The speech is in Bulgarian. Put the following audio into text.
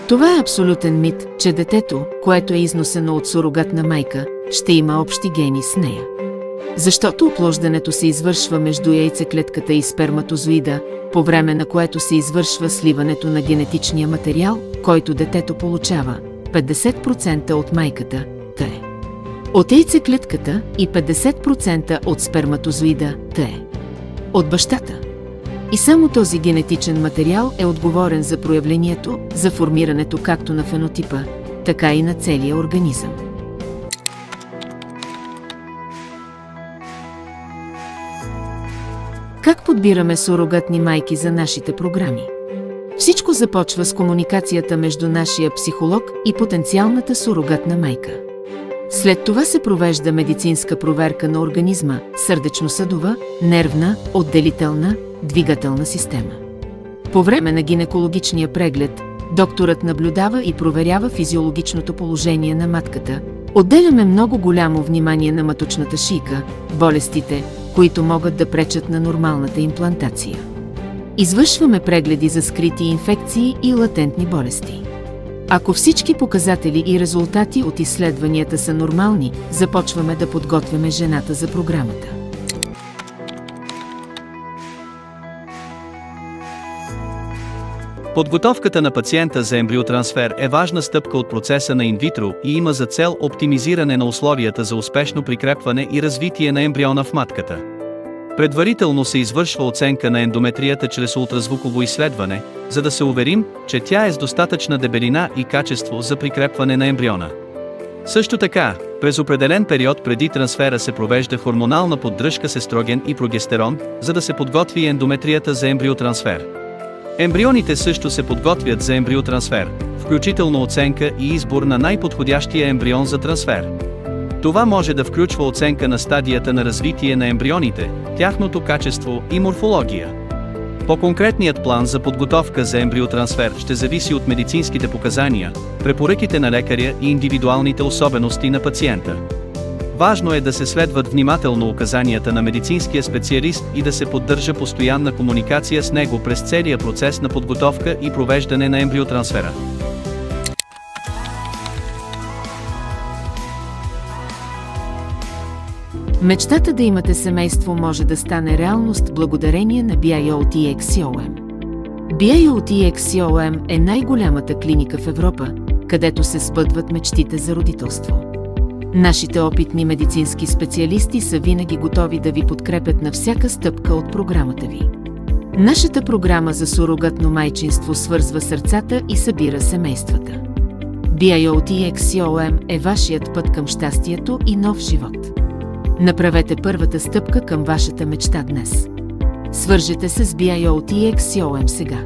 Това е абсолютен мит, че детето, което е износено от сурогатна майка, ще има общи гени с нея. Защото оплождането се извършва между яйцеклетката и сперматозоида, по време на което се извършва сливането на генетичния материал, който детето получава, 50% от майката, т.е. от яйцеклетката и 50% от сперматозоида, т.е. от бащата. И само този генетичен материал е отговорен за проявлението, за формирането както на фенотипа, така и на целия организъм. Как подбираме сурогатни майки за нашите програми? Всичко започва с комуникацията между нашия психолог и потенциалната сурогатна майка. След това се провежда медицинска проверка на организма, сърдечно-съдова, нервна, отделителна, двигателна система. По време на гинекологичния преглед, докторът наблюдава и проверява физиологичното положение на матката. Отделяме много голямо внимание на маточната шийка, болестите, които могат да пречат на нормалната имплантация. Извършваме прегледи за скрити инфекции и латентни болести. Ако всички показатели и резултати от изследванията са нормални, започваме да подготвяме жената за програмата. Подготовката на пациента за ембриотрансфер е важна стъпка от процеса на инвитро и има за цел оптимизиране на условията за успешно прикрепване и развитие на ембриона в матката. Предварително се извършва оценка на ендометрията чрез ултразвуково изследване, за да се уверим, че тя е с достатъчна дебелина и качество за прикрепване на ембриона. Също така, през определен период преди трансфера се провежда хормонална поддръжка с естроген и прогестерон, за да се подготви ендометрията за ембриотрансфер. Ембрионите също се подготвят за ембриотрансфер, включително оценка и избор на най-подходящия ембрион за трансфер. Това може да включва оценка на стадията на развитие на ембрионите, тяхното качество и морфология. По-конкретният план за подготовка за ембриотрансфер ще зависи от медицинските показания, препоръките на лекаря и индивидуалните особености на пациента. Важно е да се следват внимателно указанията на медицинския специалист и да се поддържа постоянна комуникация с него през целия процес на подготовка и провеждане на ембриотрансфера. Мечтата да имате семейство може да стане реалност благодарение на BIOTX-COM. BIOTX-COM е най-голямата клиника в Европа, където се сбъдват мечтите за родителство. Нашите опитни медицински специалисти са винаги готови да ви подкрепят на всяка стъпка от програмата ви. Нашата програма за сурогатно майчинство свързва сърцата и събира семействата. BIOTX-COM е вашият път към щастието и нов живот. Направете първата стъпка към вашата мечта днес. Свържете се с BIOTX-COM сега.